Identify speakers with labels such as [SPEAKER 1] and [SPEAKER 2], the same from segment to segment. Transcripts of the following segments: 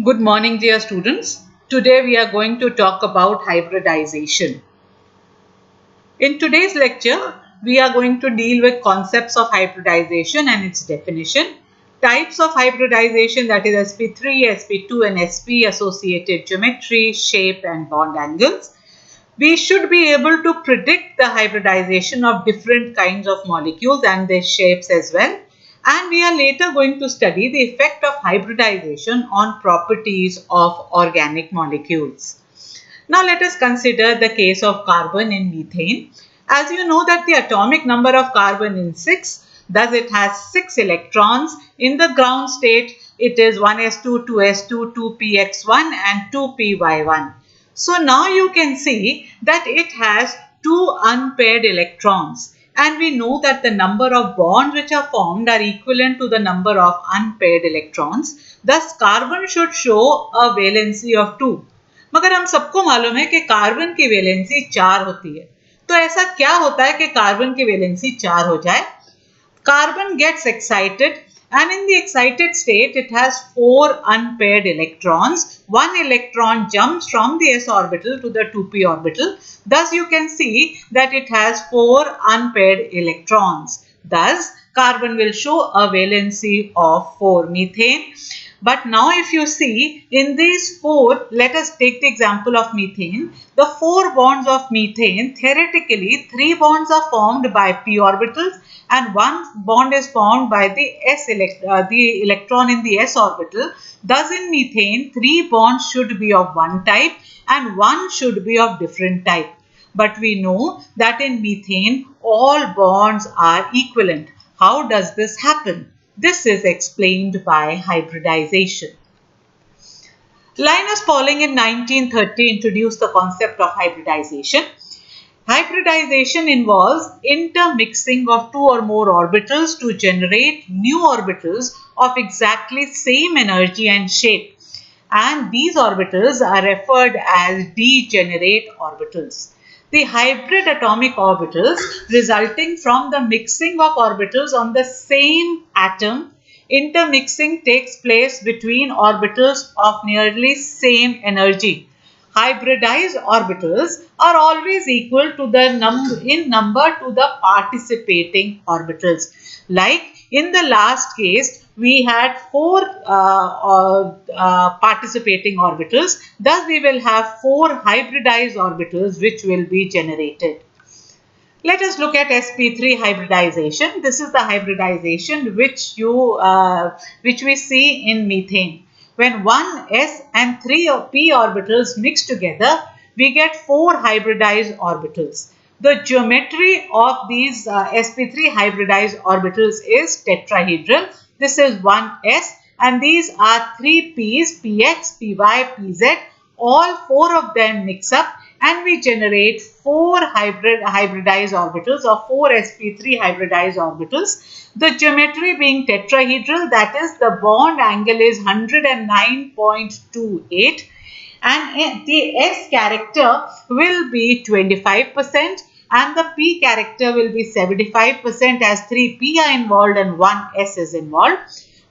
[SPEAKER 1] Good morning, dear students. Today we are going to talk about hybridization. In today's lecture, we are going to deal with concepts of hybridization and its definition, types of hybridization, that is Sp3, Sp2 and Sp, associated geometry, shape and bond angles. We should be able to predict the hybridization of different kinds of molecules and their shapes as well. And we are later going to study the effect of hybridization on properties of organic molecules. Now let us consider the case of carbon in methane. As you know that the atomic number of carbon is 6, thus it has 6 electrons. In the ground state, it is 1s2, 2s2, 2px1 and 2py1. So now you can see that it has 2 unpaired electrons. And we know that the number of bonds which are formed are equivalent to the number of unpaired electrons. Thus, carbon should show a valency of 2. मगर हम सबको मालूम है कि carbon की valency 4 होती है. तो ऐसा क्या होता है कि कार्बन की वैलेंसी 4 हो जाए? Carbon gets excited and in the excited state it has 4 unpaired electrons. One electron jumps from the s orbital to the 2p orbital. Thus you can see that it has 4 unpaired electrons. Thus carbon will show a valency of 4, methane. But now if you see in these 4, let us take the example of methane. The 4 bonds of methane, theoretically 3 bonds are formed by p orbitals and 1 bond is formed by the electron in the s orbital. Thus in methane 3 bonds should be of one type and 1 should be of different type. But we know that in methane all bonds are equivalent. How does this happen? This is explained by hybridization. Linus Pauling in 1930 introduced the concept of hybridization. Hybridization involves intermixing of 2 or more orbitals to generate new orbitals of exactly same energy and shape. And these orbitals are referred as degenerate orbitals. The hybrid atomic orbitals resulting from the mixing of orbitals on the same atom, intermixing takes place between orbitals of nearly same energy. Hybridized orbitals are always equal to the number to the participating orbitals. Like in the last case, we had 4 participating orbitals. Thus, we will have 4 hybridized orbitals which will be generated. Let us look at Sp3 hybridization. This is the hybridization which we see in methane. When 1 s and 3 p orbitals mix together, we get 4 hybridized orbitals. The geometry of these Sp3 hybridized orbitals is tetrahedral. This is 1s and these are 3 p's, px, py, pz. All 4 of them mix up and we generate 4 hybridized orbitals or 4 Sp3 hybridized orbitals. The geometry being tetrahedral, that is the bond angle is 109.28 and the S character will be 25% and the P character will be 75% as 3 P are involved and 1 S is involved.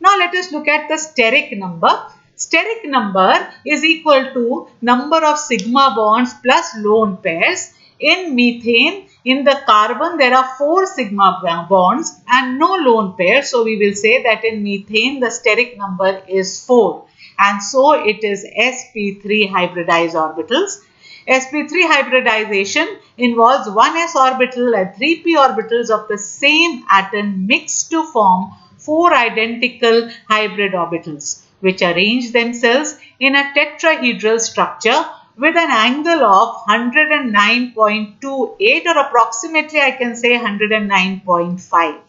[SPEAKER 1] Now let us look at the steric number. Steric number is equal to number of sigma bonds plus lone pairs. In methane, in the carbon, there are 4 sigma bonds and no lone pair. So we will say that in methane, the steric number is 4. And so it is Sp3 hybridized orbitals. Sp3 hybridization involves 1s orbital and 3p orbitals of the same atom mixed to form 4 identical hybrid orbitals, which arrange themselves in a tetrahedral structure with an angle of 109.28 or approximately I can say 109.5.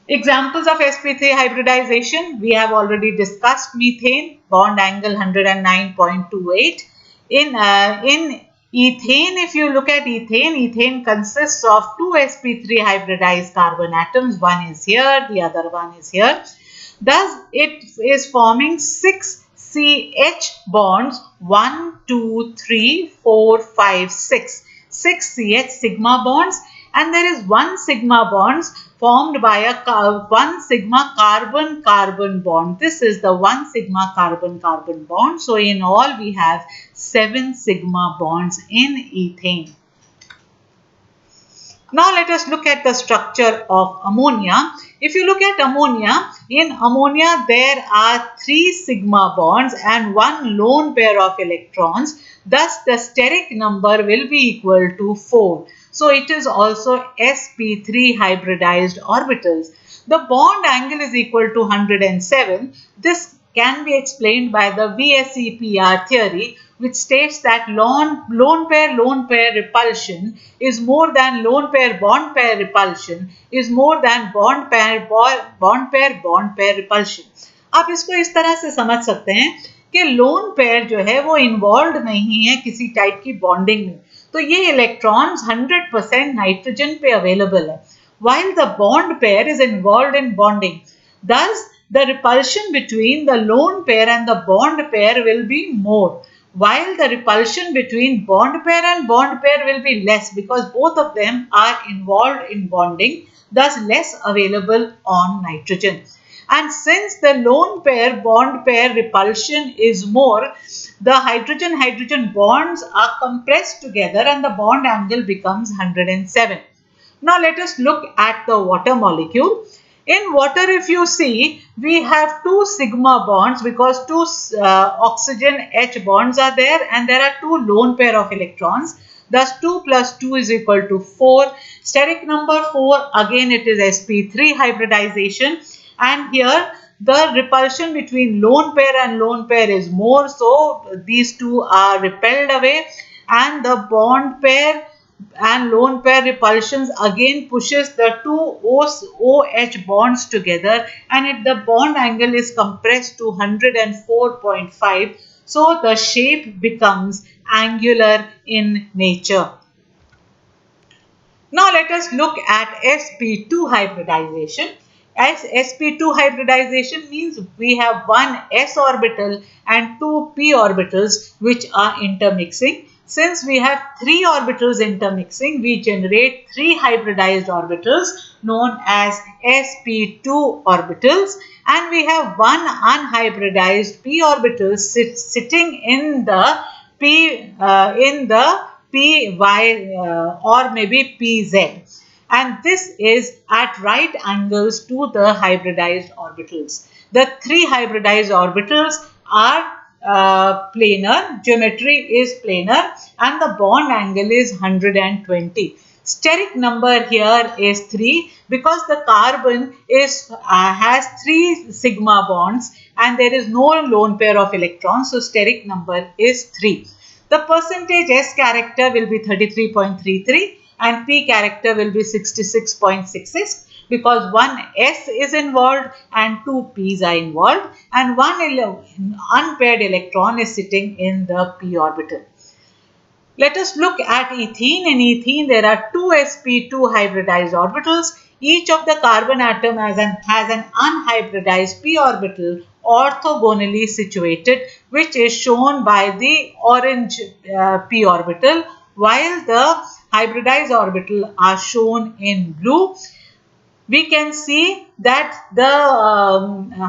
[SPEAKER 1] Examples of Sp3 hybridization, we have already discussed methane, bond angle 109.28. In ethane, if you look at ethane consists of 2 Sp3 hybridized carbon atoms. One is here, the other one is here. Thus, it is forming 6 CH bonds, 1, 2, 3, 4, 5, 6. 6 CH sigma bonds and there is 1 sigma bonds formed by a 1 sigma carbon-carbon bond. This is the 1 sigma carbon-carbon bond. So in all we have 7 sigma bonds in ethane. Now let us look at the structure of ammonia. If you look at ammonia, in ammonia there are 3 sigma bonds and 1 lone pair of electrons. Thus the steric number will be equal to 4. So it is also sp3 hybridized orbitals. The bond angle is equal to 107. This can be explained by the BSc theory, which states that lone pair repulsion is more than lone pair bond pair repulsion is more than bond pair repulsion. आप इसको इस तरह से समझ सकते हैं कि lone pair जो है वो इन्वॉल्व नहीं है किसी टाइप की बॉन्डिंग में, तो ये इलेक्ट्रॉन्स 100% नाइट्रोजन पे अवेलेबल है, while the bond pair is involved in bonding. Thus, the repulsion between the lone pair and the bond pair will be more, while the repulsion between bond pair and bond pair will be less because both of them are involved in bonding, thus less available on nitrogen. And since the lone pair bond pair repulsion is more, the hydrogen-hydrogen bonds are compressed together and the bond angle becomes 107. Now let us look at the water molecule. In water, if you see, we have 2 sigma bonds because 2 oxygen H bonds are there and there are 2 lone pair of electrons. Thus 2 plus 2 is equal to 4. Steric number 4, again it is sp3 hybridization, and here the repulsion between lone pair and lone pair is more, so these two are repelled away, and the bond pair and lone pair repulsions again pushes the two OH bonds together, and the bond angle is compressed to 104.5, so the shape becomes angular in nature. Now let us look at sp2 hybridization. As sp2 hybridization means we have one s orbital and two p orbitals which are intermixing. Since we have 3 orbitals intermixing, we generate 3 hybridized orbitals known as sp2 orbitals, and we have one unhybridized p orbital sitting in the py or maybe pz, and this is at right angles to the hybridized orbitals. The 3 hybridized orbitals are planar, geometry is planar, and the bond angle is 120. Steric number here is 3 because the carbon has 3 sigma bonds and there is no lone pair of electrons, so steric number is 3. The percentage S character will be 33.33 and P character will be 66.66 because one S is involved and 2 P's are involved, and one unpaired electron is sitting in the p orbital. Let us look at ethene. In ethene there are 2 sp2 hybridized orbitals. Each of the carbon atom has an unhybridized p orbital orthogonally situated, which is shown by the orange p orbital, while the hybridized orbital are shown in blue. We can see that the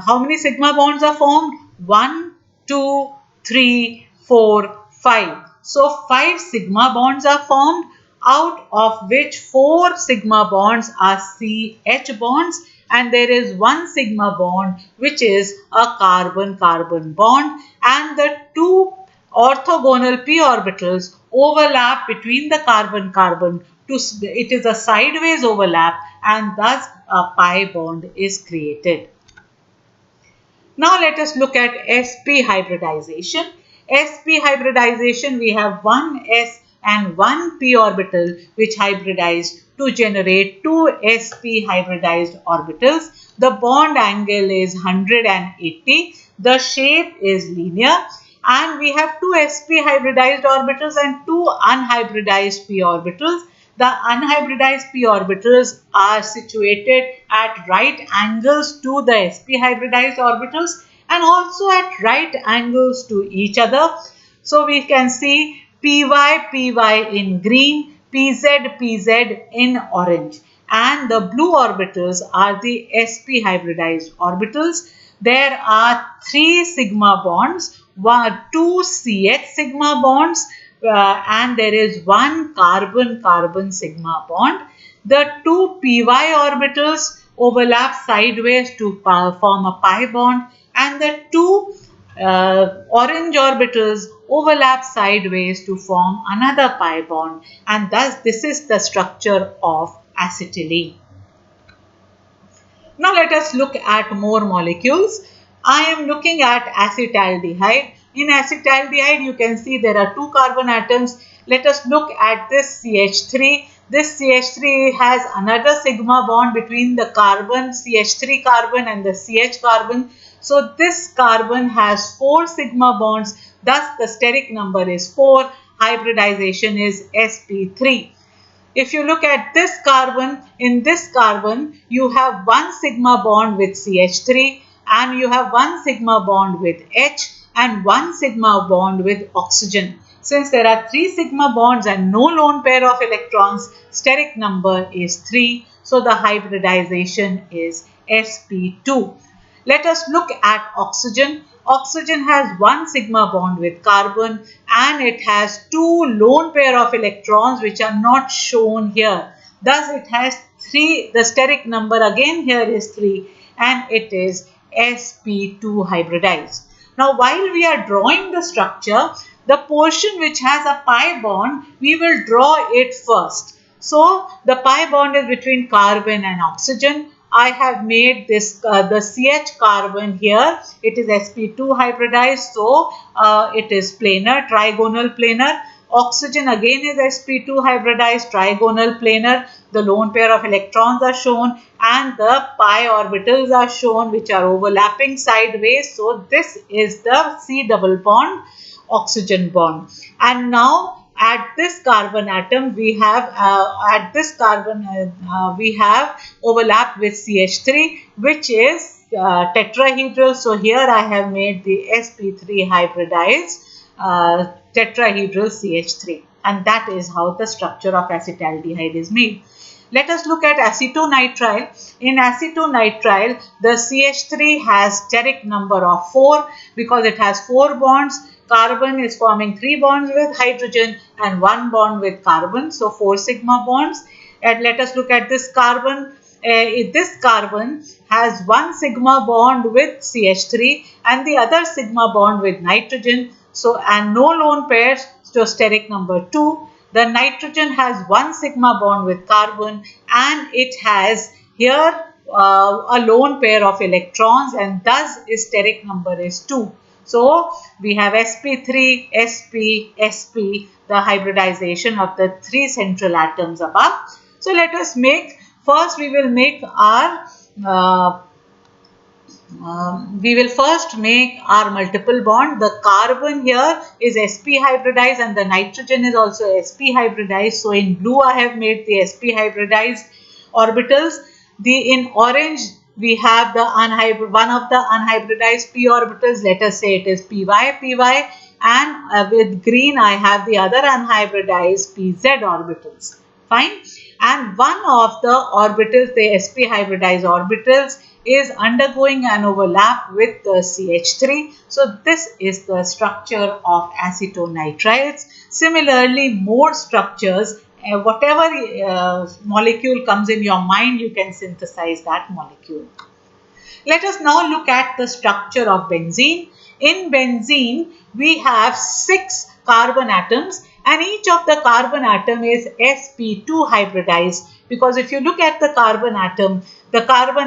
[SPEAKER 1] how many sigma bonds are formed? 1, 2, 3, 4, 5. So 5 sigma bonds are formed, out of which 4 sigma bonds are CH bonds, and there is 1 sigma bond which is a carbon-carbon bond, and the 2 orthogonal p orbitals overlap between the carbon-carbon. It is a sideways overlap, and thus a pi bond is created. Now let us look at sp hybridization. Sp hybridization, we have one s and one p orbital which hybridize to generate 2 sp hybridized orbitals. The bond angle is 180. The shape is linear, and we have 2 sp hybridized orbitals and 2 unhybridized p orbitals. The unhybridized p orbitals are situated at right angles to the sp hybridized orbitals and also at right angles to each other. So we can see py in green, PZ in orange, and the blue orbitals are the sp hybridized orbitals. There are 3 sigma bonds, 2 CH sigma bonds, and there is 1 carbon-carbon sigma bond. The 2 py orbitals overlap sideways to form a pi bond, and the 2 orange orbitals overlap sideways to form another pi bond, and thus this is the structure of acetylene. Now let us look at more molecules. I am looking at acetaldehyde. In acetaldehyde you can see there are 2 carbon atoms. Let us look at this CH3. This CH3 has another sigma bond between the carbon, CH3 carbon and the CH carbon. So this carbon has 4 sigma bonds, thus the steric number is 4, hybridization is sp3. If you look at this carbon, in this carbon you have 1 sigma bond with CH3 and you have 1 sigma bond with H and 1 sigma bond with oxygen. Since there are 3 sigma bonds and no lone pair of electrons, steric number is 3. So the hybridization is sp2. Let us look at oxygen. Oxygen has 1 sigma bond with carbon and it has 2 lone pair of electrons which are not shown here. Thus it has 3, the steric number again here is 3 and it is sp2 hybridized. Now while we are drawing the structure, the portion which has a pi bond, we will draw it first. So the pi bond is between carbon and oxygen. I have made this the CH carbon here. It is sp2 hybridized, so it is planar, trigonal planar. Oxygen again is sp2 hybridized, trigonal planar. The lone pair of electrons are shown and the pi orbitals are shown which are overlapping sideways. So this is the C double bond oxygen bond. And now at this carbon atom we have we have overlap with CH3 which is tetrahedral. So here I have made the sp3 hybridized tetrahedral CH3, and that is how the structure of acetaldehyde is made. Let us look at acetonitrile. In acetonitrile, the CH3 has steric number of 4 because it has 4 bonds. Carbon is forming 3 bonds with hydrogen and 1 bond with carbon. So 4 sigma bonds. And let us look at this carbon. This carbon has 1 sigma bond with CH3 and the other sigma bond with nitrogen. So and no lone pairs, so steric number 2. The nitrogen has 1 sigma bond with carbon and it has here a lone pair of electrons and thus its steric number is 2. So we have sp3, sp, sp, the hybridization of the 3 central atoms above. So let us make, first we will make our first make our multiple bond. The carbon here is sp hybridized and the nitrogen is also sp hybridized. So in blue I have made the sp hybridized orbitals. In orange we have the one of the unhybridized p orbitals. Let us say it is py, and with green I have the other unhybridized pz orbitals. Fine. And one of the orbitals, the sp hybridized orbitals, is undergoing an overlap with the CH3. So this is the structure of acetonitriles. Similarly, more structures, whatever molecule comes in your mind, you can synthesize that molecule. Let us now look at the structure of benzene. In benzene, we have 6 carbon atoms and each of the carbon atom is sp2 hybridized, because if you look at the carbon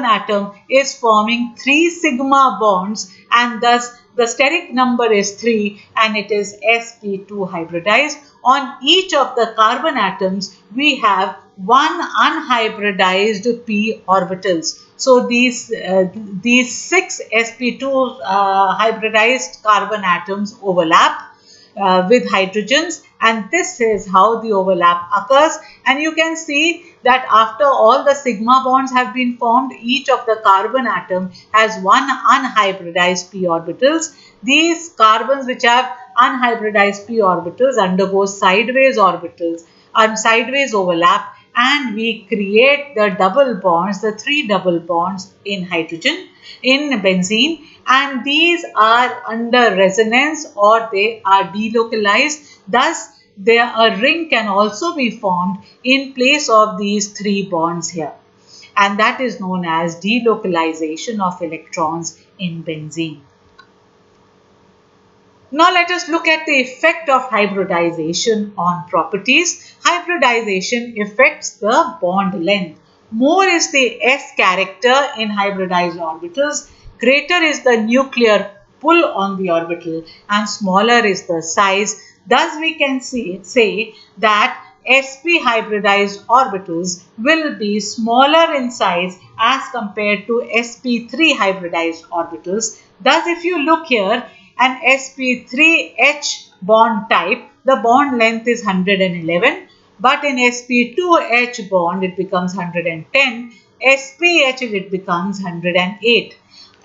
[SPEAKER 1] atom is forming 3 sigma bonds and thus the steric number is 3 and it is sp2 hybridized. On each of the carbon atoms, we have 1 unhybridized p orbitals. So these 6 sp2 hybridized carbon atoms overlap with hydrogens, and this is how the overlap occurs. And you can see that after all the sigma bonds have been formed, each of the carbon atom has 1 unhybridized p orbitals. These carbons which have unhybridized p orbitals undergo sideways orbitals sideways overlap, and we create the double bonds, the 3 double bonds in hydrogen, in benzene, and these are under resonance or they are delocalized. Thus, a ring can also be formed in place of these 3 bonds here, and that is known as delocalization of electrons in benzene. Now let us look at the effect of hybridization on properties. Hybridization affects the bond length. More is the s character in hybridized orbitals, greater is the nuclear pull on the orbital, and smaller is the size. Thus we can say that sp hybridized orbitals will be smaller in size as compared to sp3 hybridized orbitals. Thus if you look here, an sp3H bond type, the bond length is 111, but in sp2H bond it becomes 110, spH it becomes 108.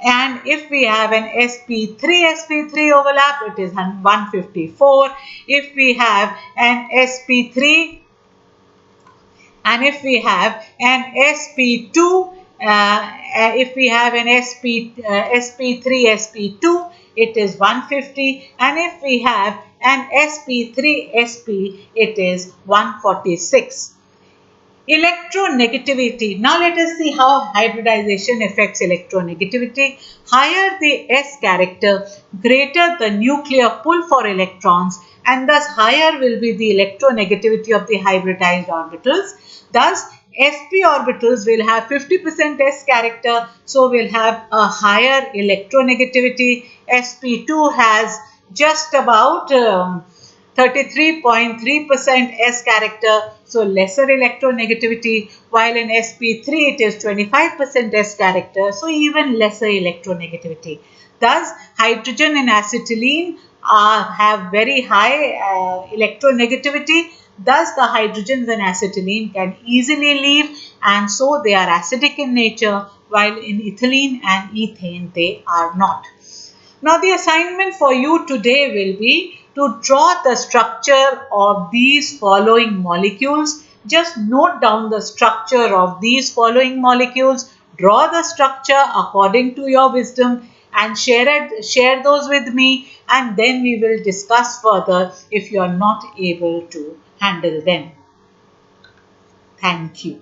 [SPEAKER 1] And if we have an sp3 overlap, it is 154. If we have an sp3 and if we have an sp2 if we have an sp3 sp2, it is 150, and if we have an sp3 sp, it is 146. Electronegativity. Now let us see how hybridization affects electronegativity. Higher the S character, greater the nuclear pull for electrons, and thus higher will be the electronegativity of the hybridized orbitals. Thus, sp orbitals will have 50% S character, so will have a higher electronegativity. sp2 has just about 33.3% S character, so lesser electronegativity, while in sp3 it is 25% S character, so even lesser electronegativity. Thus, hydrogen and acetylene have very high electronegativity. Thus, the hydrogens and acetylene can easily leave, and so they are acidic in nature, while in ethylene and ethane they are not. Now the assignment for you today will be to draw the structure of these following molecules. Just note down the structure of these following molecules, draw the structure according to your wisdom and share those with me, and then we will discuss further if you are not able to handle them. Thank you.